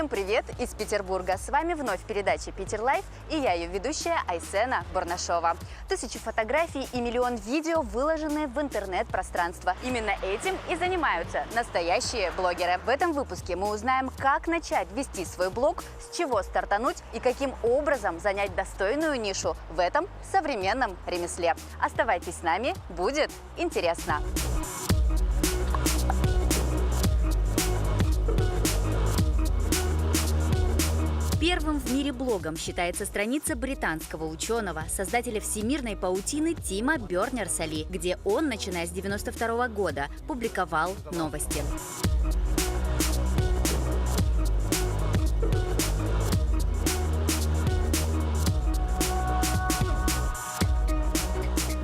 Всем привет из Петербурга! С вами вновь передача «Питер Лайф» и я, ее ведущая Айсена Барнашова. 1000 фотографий и миллион видео выложены в интернет-пространство. Именно этим и занимаются настоящие блогеры. В этом выпуске мы узнаем, как начать вести свой блог, с чего стартануть и каким образом занять достойную нишу в этом современном ремесле. Оставайтесь с нами, будет интересно! Первым в мире блогом считается страница британского ученого, создателя всемирной паутины Тима Бернерс-Ли, где он, начиная с 1992 года, публиковал новости.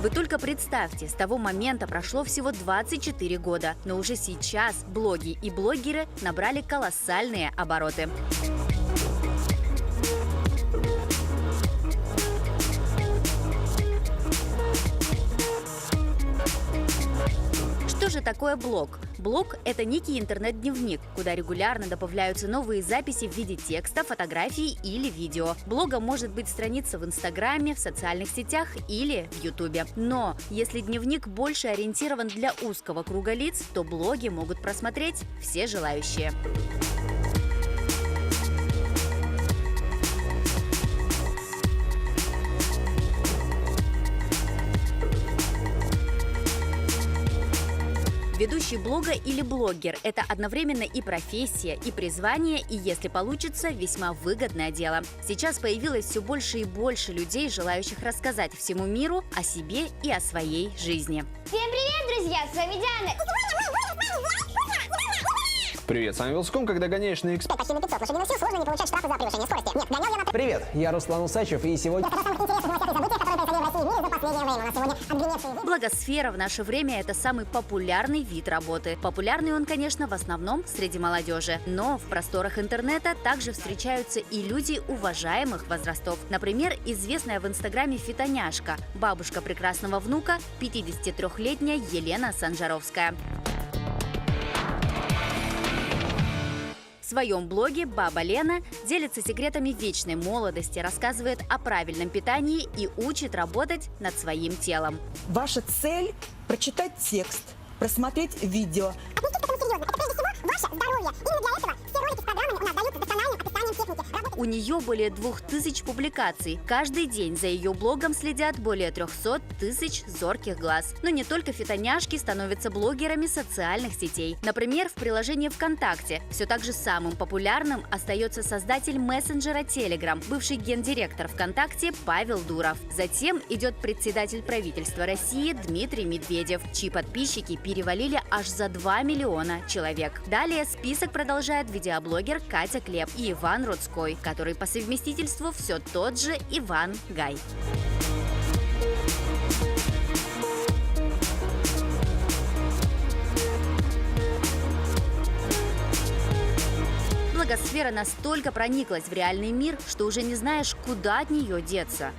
Вы только представьте, с того момента прошло всего 24 года, но уже сейчас блоги и блогеры набрали колоссальные обороты. Что же такое блог? Блог – это некий интернет-дневник, куда регулярно добавляются новые записи в виде текста, фотографий или видео. Блогом может быть страница в Инстаграме, в социальных сетях или в Ютубе. Но если дневник больше ориентирован для узкого круга лиц, то блоги могут просмотреть все желающие. Ведущий блога или блогер – это одновременно и профессия, и призвание, и, если получится, весьма выгодное дело. Сейчас появилось все больше и больше людей, желающих рассказать всему миру о себе и о своей жизни. Всем привет, друзья! С вами Диана. Привет, с вами Вилском, когда гоняешь на X5 Почти на 500 лошадиных сил сложно не получать штрафы за превышение скорости. Нет, гонял я на... Привет, я Руслан Усачев, и сегодня... Это самых интересных новостей и событий, которые происходили в России и мире за последнее время. У нас сегодня отгремевший язык. Блогосфера в наше время – это самый популярный вид работы. Популярный он, конечно, в основном среди молодежи. Но в просторах интернета также встречаются и люди уважаемых возрастов. Например, известная в Инстаграме фитоняшка, бабушка прекрасного внука, 53-летняя Елена Санжаровская. В своем блоге «Баба Лена» делится секретами вечной молодости, рассказывает о правильном питании и учит работать над своим телом. Ваша цель – прочитать текст, просмотреть видео. Отнеситесь к этому серьезно. Это прежде всего ваше здоровье. Именно для этого все ролики с программами у нас дают доскональным описанием техники. У нее более 2000 публикаций. Каждый день за ее блогом следят более 300 тысяч зорких глаз. Но не только фитоняшки становятся блогерами социальных сетей. Например, в приложении ВКонтакте все так же самым популярным остается создатель мессенджера Telegram, бывший гендиректор ВКонтакте Павел Дуров. Затем идет председатель правительства России Дмитрий Медведев, чьи подписчики перевалили аж за 2 миллиона человек. Далее список продолжает видеоблогер Катя Клеп и Иван Рудской, который по совместительству все тот же Иван Гай. Блогосфера настолько прониклась в реальный мир, что уже не знаешь, куда от нее деться.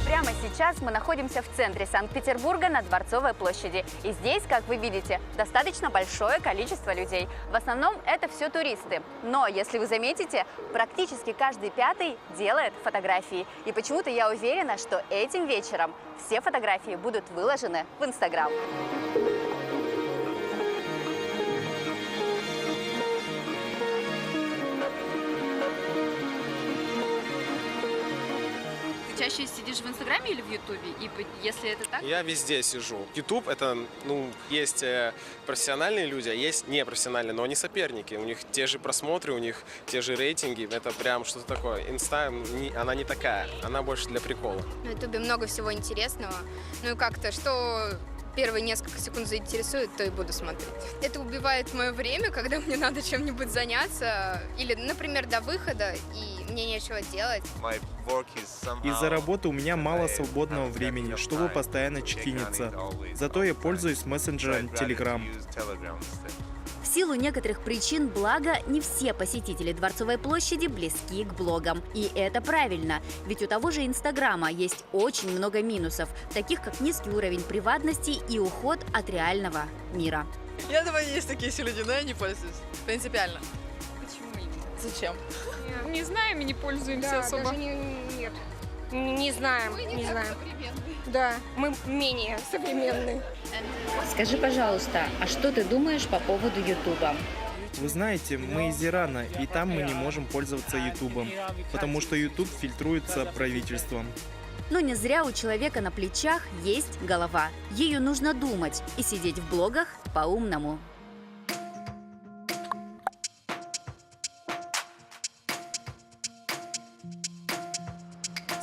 Прямо сейчас мы находимся в центре Санкт-Петербурга на Дворцовой площади. И здесь, как вы видите, достаточно большое количество людей. В основном это все туристы. Но, если вы заметите, практически каждый пятый делает фотографии. И почему-то я уверена, что этим вечером все фотографии будут выложены в Инстаграм. Чаще сидишь в Инстаграме или в Ютубе? И если это так? Я везде сижу. Ютуб это, есть профессиональные люди, а есть непрофессиональные, но они соперники. У них те же просмотры, у них те же рейтинги. Это прям что-то такое. Инста, она не такая, она больше для прикола. На Ютубе много всего интересного. Ну и как-то, что первые несколько секунд заинтересует, то и буду смотреть. Это убивает мое время, когда мне надо чем-нибудь заняться. Или, например, до выхода, и мне нечего делать. Из-за работы у меня мало свободного времени, чтобы постоянно чекиниться. Зато я пользуюсь мессенджером Telegram. силу некоторых причин, благо, не все посетители Дворцовой площади близки к блогам. И это правильно, ведь у того же Инстаграма есть очень много минусов, таких как низкий уровень приватности и уход от реального мира. Я думаю, есть такие люди, но я не пользуюсь. Принципиально. Почему именно? Зачем? Не знаем и не пользуемся особо. Нет. Не знаем, не знаем. Да, мы менее современные. Скажи, пожалуйста, а что ты думаешь по поводу Ютуба? Вы знаете, мы из Ирана, и там мы не можем пользоваться Ютубом, потому что Ютуб фильтруется правительством. Но не зря у человека на плечах есть голова. Ею нужно думать и сидеть в блогах по-умному.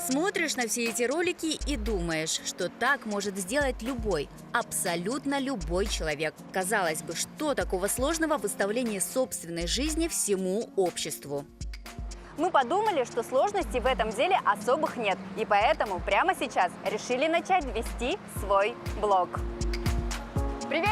Смотришь на все эти ролики и думаешь, что так может сделать любой, абсолютно любой человек. Казалось бы, что такого сложного в выставлении собственной жизни всему обществу? Мы подумали, что сложностей в этом деле особых нет, и поэтому прямо сейчас решили начать вести свой блог. Привет!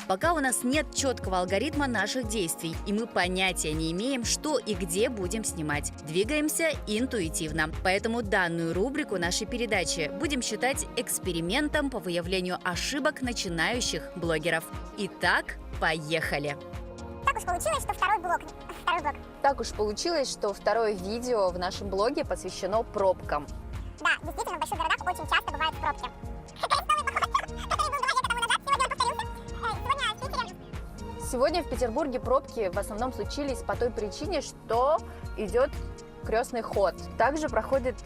Пока у нас нет четкого алгоритма наших действий, и мы понятия не имеем, что и где будем снимать. Двигаемся интуитивно. Поэтому данную рубрику нашей передачи будем считать экспериментом по выявлению ошибок начинающих блогеров. Итак, поехали! Так уж получилось, что второй блог. Так уж получилось, что второе видео в нашем блоге посвящено пробкам. Да, действительно, в больших городах очень часто бывают пробки. Сегодня в Петербурге пробки в основном случились по той причине, что идет крестный ход. Также проходит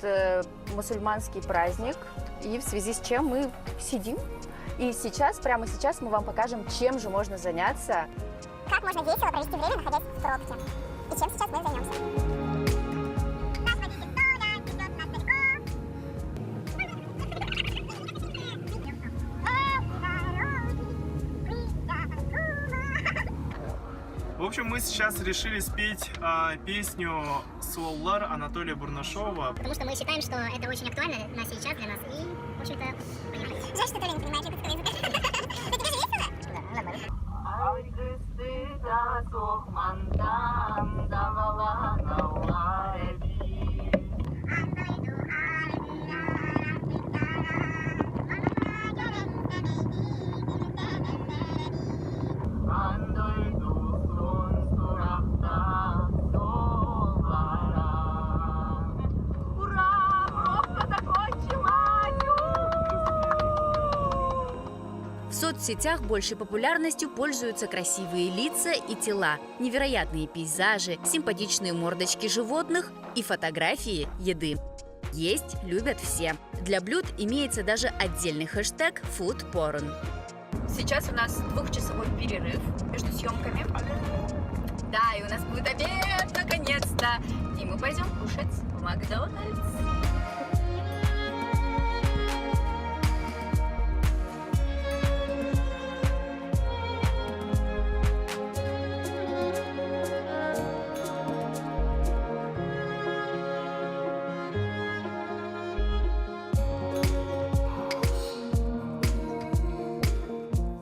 мусульманский праздник, и в связи с чем мы сидим. И сейчас, прямо сейчас мы вам покажем, чем же можно заняться. Как можно весело провести время, находясь в пробке. И чем сейчас мы займемся? В общем, мы сейчас решили спеть песню «Суоллар» Анатолия Бурнашова. Потому что мы считаем, что это очень актуально на сейчас для нас. И, в общем-то, жаль, что Толя не понимает якутского языка. Но тебе же весело? Да, нормально. В соцсетях большей популярностью пользуются красивые лица и тела, невероятные пейзажи, симпатичные мордочки животных и фотографии еды. Есть любят все. Для блюд имеется даже отдельный хэштег «Food Porn». Сейчас у нас 2-часовой перерыв между съемками. Да, и у нас будет обед, наконец-то. И мы пойдем кушать в Макдональдс.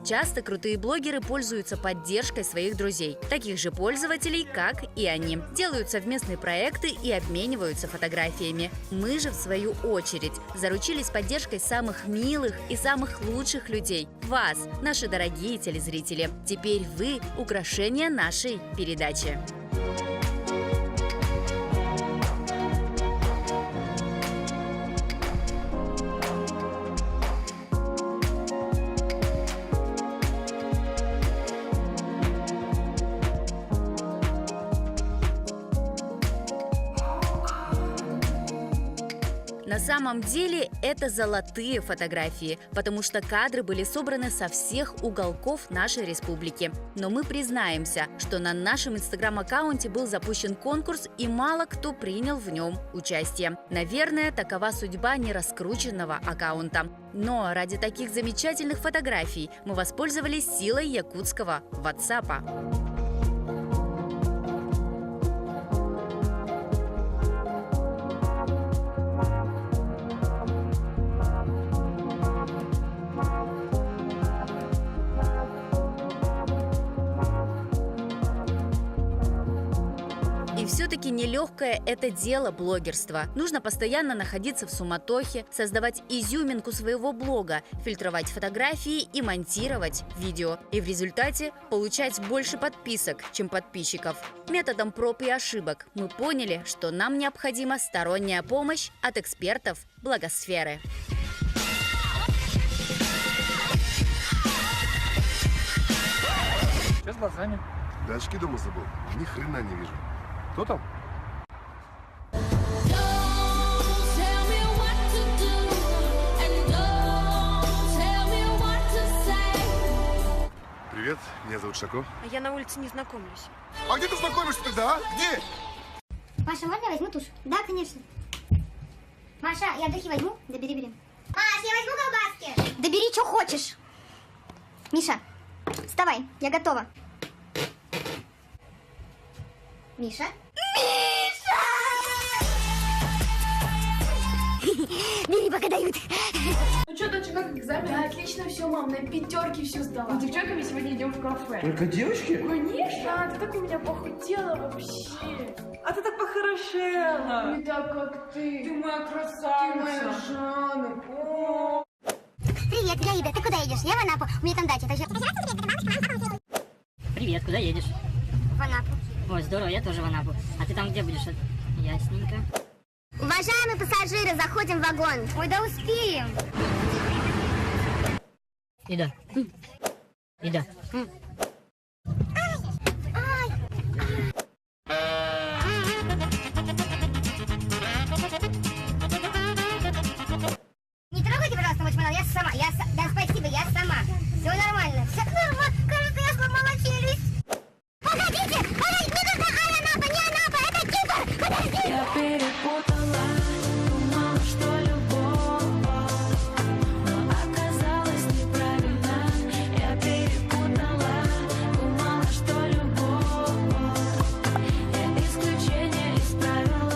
Часто крутые блогеры пользуются поддержкой своих друзей, таких же пользователей, как и они. Делают совместные проекты и обмениваются фотографиями. Мы же, в свою очередь, заручились поддержкой самых милых и самых лучших людей. Вас, наши дорогие телезрители. Теперь вы – украшение нашей передачи. На самом деле это золотые фотографии, потому что кадры были собраны со всех уголков нашей республики. Но мы признаемся, что на нашем инстаграм-аккаунте был запущен конкурс, и мало кто принял в нем участие. Наверное, такова судьба нераскрученного аккаунта. Но ради таких замечательных фотографий мы воспользовались силой якутского WhatsApp. И все-таки нелегкое это дело блогерство. Нужно постоянно находиться в суматохе, создавать изюминку своего блога, фильтровать фотографии и монтировать видео. И в результате получать больше подписок, чем подписчиков. Методом проб и ошибок мы поняли, что нам необходима сторонняя помощь от экспертов блогосферы. Что с глазами? Да очки дома забыл. Ни хрена не вижу. Кто там? Привет, меня зовут Шако. А я на улице не знакомлюсь. А где ты знакомишься тогда, а? Где? Маша, можно я возьму тушь? Да, конечно. Маша, я духи возьму? Да бери. Маш, я возьму колбаски? Да бери, что хочешь. Миша, вставай, я готова. Миша? Бери, пока дают. Ну что, доча, как экзамен? Да, отлично все, мам, на пятерки все сдала. С девчонками сегодня идем в кафе. Только девочки? Конечно, ты так у меня похудела вообще. А ты так похорошела. Не так, как ты. Ты моя красавица. Ты моя Жанна. О. Привет, я Ида. Ты куда едешь? Я в Анапу. У меня там дача. Привет, куда едешь? В Анапу. Ой, здорово, я тоже в Анапу. А ты там где будешь? Ясненько. Уважаемые пассажиры, заходим в вагон. Ой, да успеем. Ида. Ида. Не трогайте, пожалуйста, мой чемодан. Я сама. Да, спасибо, я сама. Все нормально. Все нормально. Кажется, я сломала челюсть. Погодите! Мне нужна Анапа, не Анапа, это Кипр! Подожди! Я перепутала, думала, что любовь, но оказалось неправильно. Я перепутала, думала, что любовь, я исключение из правила.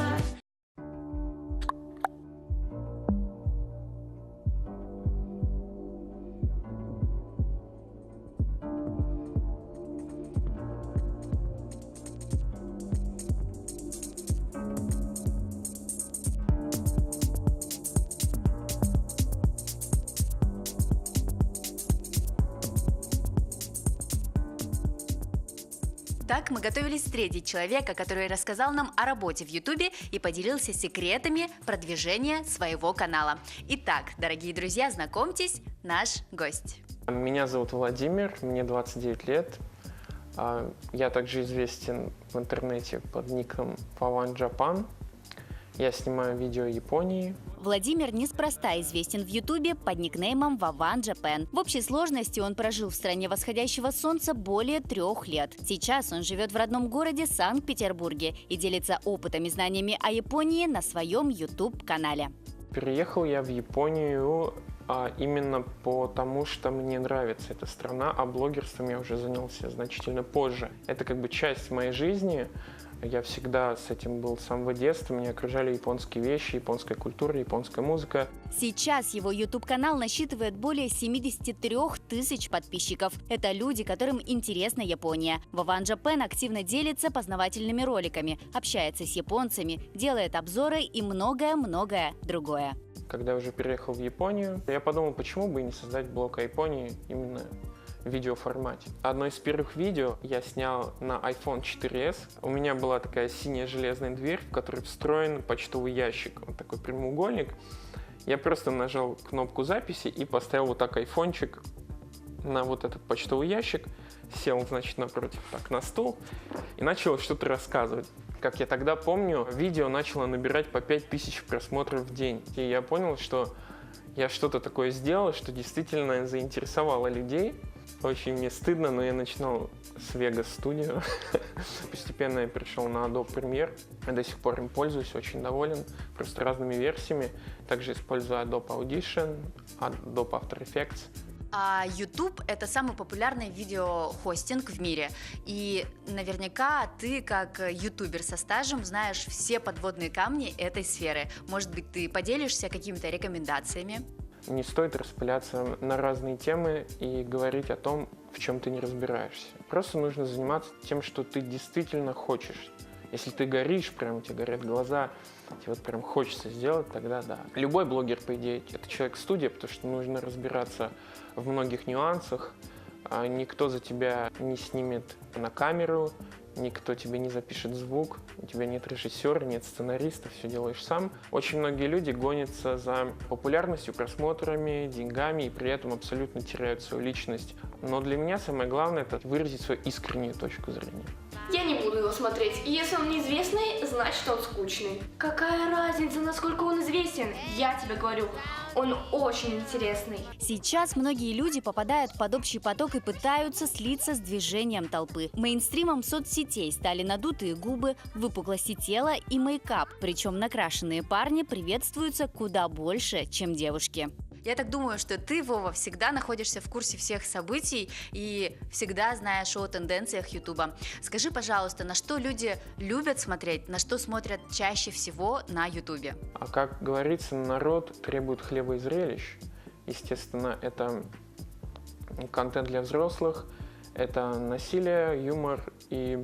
Так мы готовились встретить человека, который рассказал нам о работе в Ютубе и поделился секретами продвижения своего канала. Итак, дорогие друзья, знакомьтесь, наш гость. Меня зовут Владимир, мне 29 лет. Я также известен в интернете под ником Vavan Japan. Я снимаю видео о Японии. Владимир неспроста известен в Ютубе под никнеймом Vavan Japan. В общей сложности он прожил в стране восходящего солнца более 3 лет. Сейчас он живет в родном городе Санкт-Петербурге и делится опытом и знаниями о Японии на своем YouTube-канале. Переехал я в Японию именно потому, что мне нравится эта страна, а блогерством я уже занялся значительно позже. Это как бы часть моей жизни. Я всегда с этим был с самого детства, меня окружали японские вещи, японская культура, японская музыка. Сейчас его YouTube-канал насчитывает более 73 тысяч подписчиков. Это люди, которым интересна Япония. Vavan Japan активно делится познавательными роликами, общается с японцами, делает обзоры и многое-многое другое. Когда я уже переехал в Японию, я подумал, почему бы и не создать блог о Японии именно в видеоформате. Одно из первых видео я снял на iPhone 4s. У меня была такая синяя железная дверь, в которой встроен почтовый ящик, вот такой прямоугольник. Я просто нажал кнопку записи и поставил вот так айфончик на вот этот почтовый ящик, сел, значит, напротив так на стол и начал что-то рассказывать. Как я тогда помню, видео начало набирать по 5000 просмотров в день. И я понял, что я что-то такое сделал, что действительно заинтересовало людей. Очень мне стыдно, но я начинал с Vegas Studio. Постепенно я перешел на Adobe Premiere. Я до сих пор им пользуюсь, очень доволен. Просто разными версиями. Также использую Adobe Audition, Adobe After Effects. А YouTube – это самый популярный видеохостинг в мире. И наверняка ты, как ютубер со стажем, знаешь все подводные камни этой сферы. Может быть, ты поделишься какими-то рекомендациями? Не стоит распыляться на разные темы и говорить о том, в чем ты не разбираешься. Просто нужно заниматься тем, что ты действительно хочешь. Если ты горишь, прям у тебя горят глаза, тебе вот прям хочется сделать, тогда да. Любой блогер, по идее, это человек-студия, потому что нужно разбираться в многих нюансах. Никто за тебя не снимет на камеру, никто тебе не запишет звук, у тебя нет режиссера, нет сценариста, все делаешь сам. Очень многие люди гонятся за популярностью, просмотрами, деньгами и при этом абсолютно теряют свою личность. Но для меня самое главное – это выразить свою искреннюю точку зрения. Я не буду его смотреть. И если он неизвестный, значит он скучный. Какая разница, насколько он известен? Я тебе говорю, он очень интересный. Сейчас многие люди попадают под общий поток и пытаются слиться с движением толпы. Мейнстримом соцсетей стали надутые губы, выпуклости тела и мейкап. Причем накрашенные парни приветствуются куда больше, чем девушки. Я так думаю, что ты, Вова, всегда находишься в курсе всех событий и всегда знаешь о тенденциях Ютуба. Скажи, пожалуйста, на что люди любят смотреть, на что смотрят чаще всего на Ютубе? А как говорится, народ требует хлеба и зрелищ. Естественно, это контент для взрослых, это насилие, юмор и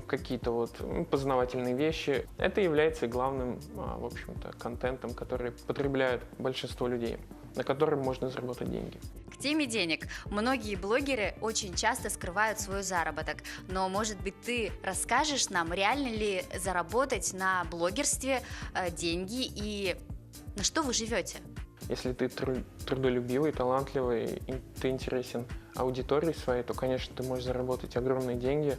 какие-то вот познавательные вещи. Это является главным, в общем-то, контентом, который потребляет большинство людей, на котором можно заработать деньги. К теме денег. Многие блогеры очень часто скрывают свой заработок. Но, может быть, ты расскажешь нам, реально ли заработать на блогерстве деньги и на что вы живете? Если ты трудолюбивый, талантливый, и ты интересен аудитории своей, то, конечно, ты можешь заработать огромные деньги.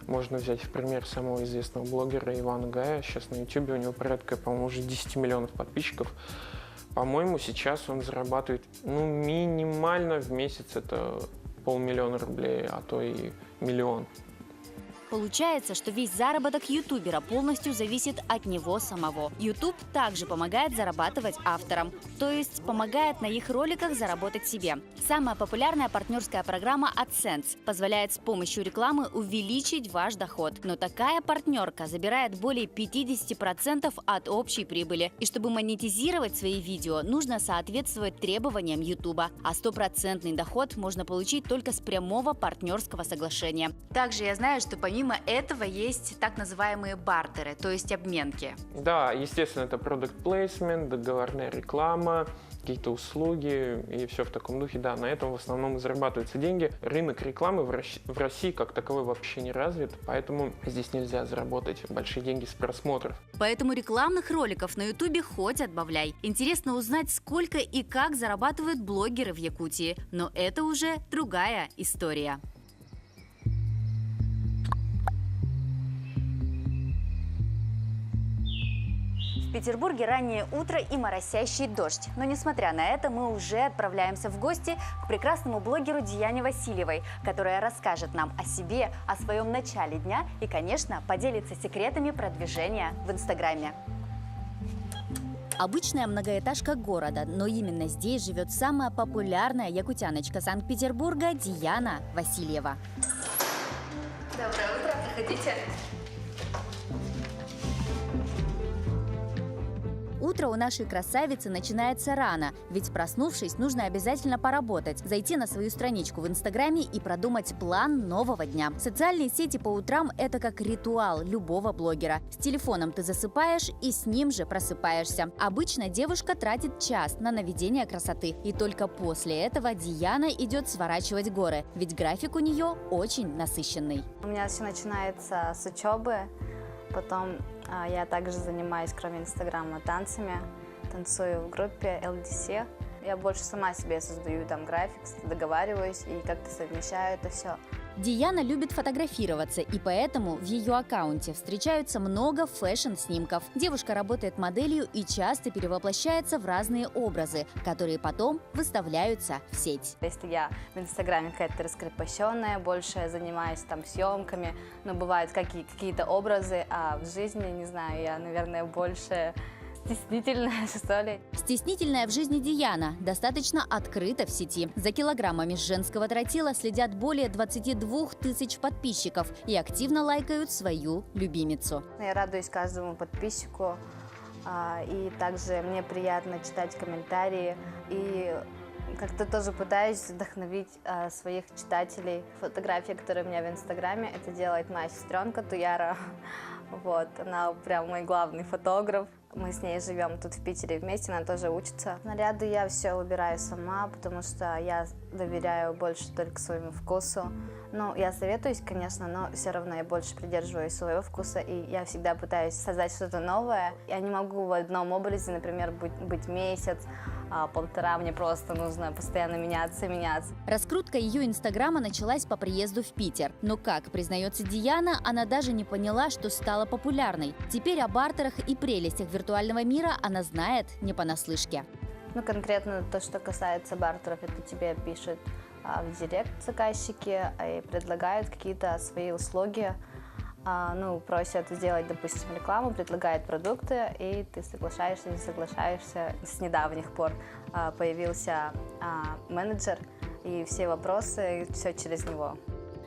Можно взять в пример самого известного блогера Ивана Гая. Сейчас на YouTube у него порядка, по-моему, уже 10 миллионов подписчиков. По-моему, сейчас он зарабатывает, минимально в месяц это 500 000 рублей, а то и 1 000 000. Получается, что весь заработок ютубера полностью зависит от него самого. YouTube также помогает зарабатывать авторам, то есть помогает на их роликах заработать себе. Самая популярная партнерская программа AdSense позволяет с помощью рекламы увеличить ваш доход. Но такая партнерка забирает более 50% от общей прибыли. И чтобы монетизировать свои видео, нужно соответствовать требованиям YouTube. А 100% доход можно получить только с прямого партнерского соглашения. Также я знаю, что помимо этого есть так называемые бартеры, то есть обменки. Да, естественно, это product placement, договорная реклама, какие-то услуги и все в таком духе. Да, на этом в основном и зарабатываются деньги. Рынок рекламы в России как таковой вообще не развит, поэтому здесь нельзя заработать большие деньги с просмотров. Поэтому рекламных роликов на Ютубе хоть отбавляй. Интересно узнать, сколько и как зарабатывают блогеры в Якутии. Но это уже другая история. В Петербурге раннее утро и моросящий дождь. Но несмотря на это, мы уже отправляемся в гости к прекрасному блогеру Диане Васильевой, которая расскажет нам о себе, о своем начале дня и, конечно, поделится секретами продвижения в Инстаграме. Обычная многоэтажка города, но именно здесь живет самая популярная якутяночка Санкт-Петербурга Диана Васильева. Доброе утро, проходите. Утро у нашей красавицы начинается рано, ведь проснувшись, нужно обязательно поработать, зайти на свою страничку в Инстаграме и продумать план нового дня. Социальные сети по утрам – это как ритуал любого блогера. С телефоном ты засыпаешь и с ним же просыпаешься. Обычно девушка тратит час на наведение красоты, и только после этого Диана идет сворачивать горы, ведь график у нее очень насыщенный. У меня все начинается с учебы, потом я также занимаюсь, кроме Инстаграма, танцами, танцую в группе LDC. Я больше сама себе создаю там график, договариваюсь и как-то совмещаю это все. Диана любит фотографироваться, и поэтому в ее аккаунте встречаются много фэшн-снимков. Девушка работает моделью и часто перевоплощается в разные образы, которые потом выставляются в сеть. Если я в Инстаграме какая-то раскрепощенная, больше занимаюсь там съемками, но бывают какие-то образы, а в жизни, не знаю, я, наверное, больше стеснительная, что ли. Стеснительная в жизни Диана достаточно открыта в сети. За килограммами женского тротила следят более 22 тысяч подписчиков и активно лайкают свою любимицу. Я радуюсь каждому подписчику, и также мне приятно читать комментарии, и как-то тоже пытаюсь вдохновить своих читателей. Фотографии, которые у меня в Инстаграме, это делает моя сестренка Туяра. Вот, она прям мой главный фотограф. Мы с ней живем тут в Питере вместе, она тоже учится. Наряды я все выбираю сама, потому что я доверяю больше только своему вкусу. Ну, я советуюсь, конечно, но все равно я больше придерживаюсь своего вкуса, и я всегда пытаюсь создать что-то новое. Я не могу в одном образе, например, быть месяц, полтора, мне просто нужно постоянно меняться. Раскрутка ее инстаграма началась по приезду в Питер. Но, как признается Диана, она даже не поняла, что стала популярной. Теперь о бартерах и прелестях виртуального мира она знает не понаслышке. Ну, конкретно то, что касается бартеров, это тебе пишут в директ заказчики и предлагают какие-то свои услуги. Ну, просят сделать, допустим, рекламу, предлагают продукты, и ты соглашаешься, не соглашаешься. С недавних пор появился менеджер, и все вопросы, все через него.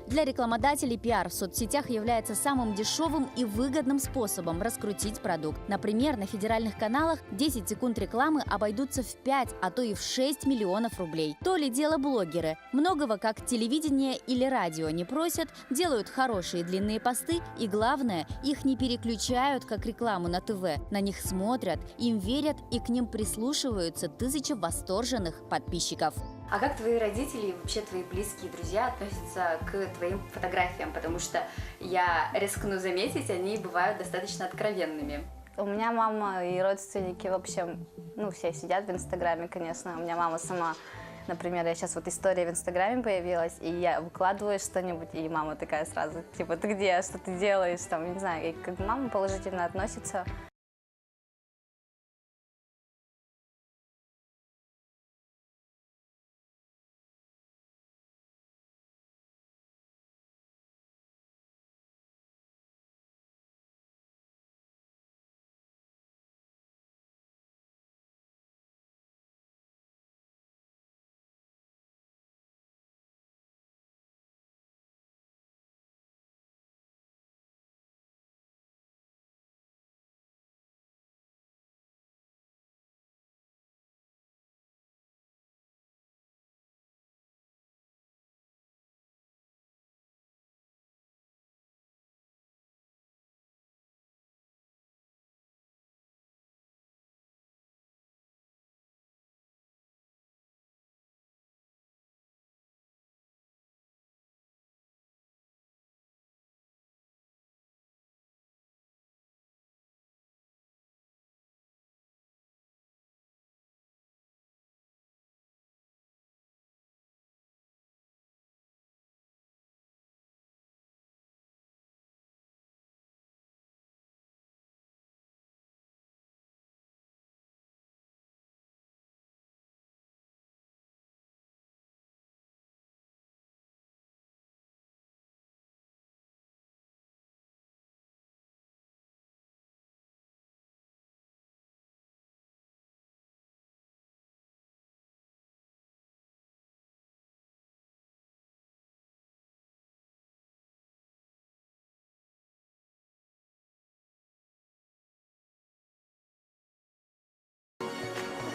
Для рекламодателей пиар в соцсетях является самым дешевым и выгодным способом раскрутить продукт. Например, на федеральных каналах 10 секунд рекламы обойдутся в 5, а то и в 6 миллионов рублей. То ли дело блогеры. Многого, как телевидение или радио, не просят, делают хорошие длинные посты, и главное, их не переключают, как рекламу на ТВ. На них смотрят, им верят, и к ним прислушиваются тысячи восторженных подписчиков. А как твои родители и вообще твои близкие друзья относятся к твоим фотографиям? Потому что я рискну заметить, они бывают достаточно откровенными. У меня мама и родственники вообще, ну, все сидят в Инстаграме, конечно. У меня мама сама, например, я сейчас вот история в Инстаграме появилась, и я выкладываю что-нибудь, и мама такая сразу, типа, ты где, что ты делаешь, там, не знаю, и как мама положительно относится.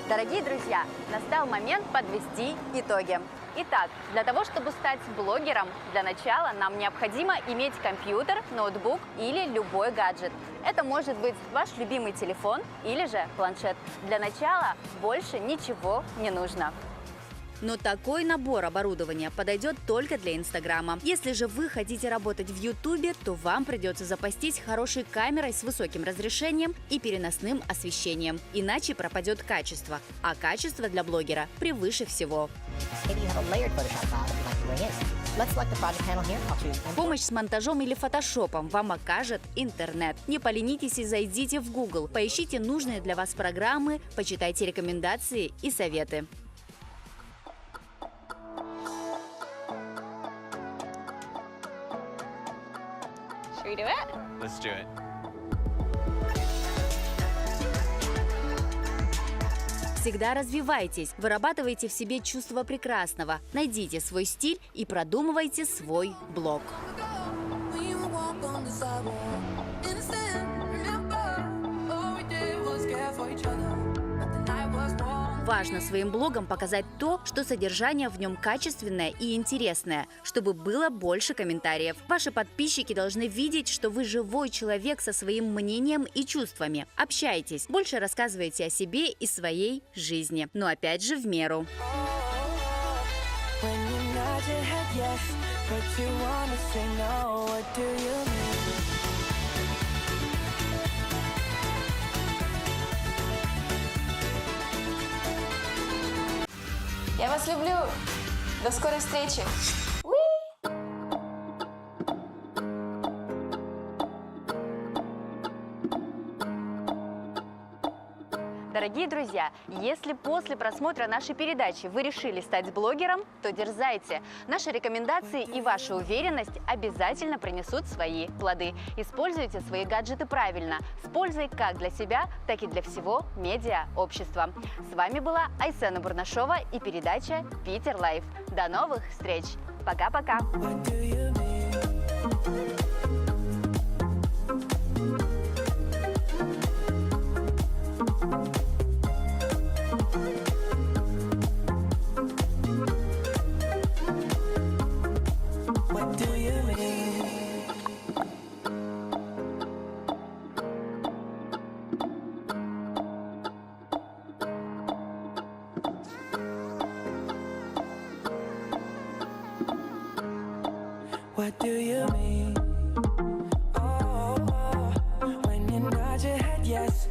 Дорогие друзья, настал момент подвести итоги. Итак, для того, чтобы стать блогером, для начала нам необходимо иметь компьютер, ноутбук или любой гаджет. Это может быть ваш любимый телефон или же планшет. Для начала больше ничего не нужно. Но такой набор оборудования подойдет только для Инстаграма. Если же вы хотите работать в Ютубе, то вам придется запастись хорошей камерой с высоким разрешением и переносным освещением. Иначе пропадет качество. А качество для блогера превыше всего. Помощь с монтажом или фотошопом вам окажет интернет. Не поленитесь и зайдите в Google. Поищите нужные для вас программы, почитайте рекомендации и советы. Should we do it? Let's do it. Всегда развивайтесь, вырабатывайте в себе чувство прекрасного, найдите свой стиль и продумывайте свой блог. Remember, all we did was care for each other, but the night was warm. Важно своим блогом показать то, что содержание в нем качественное и интересное, чтобы было больше комментариев. Ваши подписчики должны видеть, что вы живой человек со своим мнением и чувствами. Общайтесь, больше рассказывайте о себе и своей жизни. Но опять же в меру. Я вас люблю. До скорой встречи. Дорогие друзья, если после просмотра нашей передачи вы решили стать блогером, то дерзайте. Наши рекомендации и ваша уверенность обязательно принесут свои плоды. Используйте свои гаджеты правильно, с пользой как для себя, так и для всего медиа-общества. С вами была Айсена Бурнашова и передача «Питер Лайф». До новых встреч! Пока-пока! What do you mean? Oh, when you nod your head yes.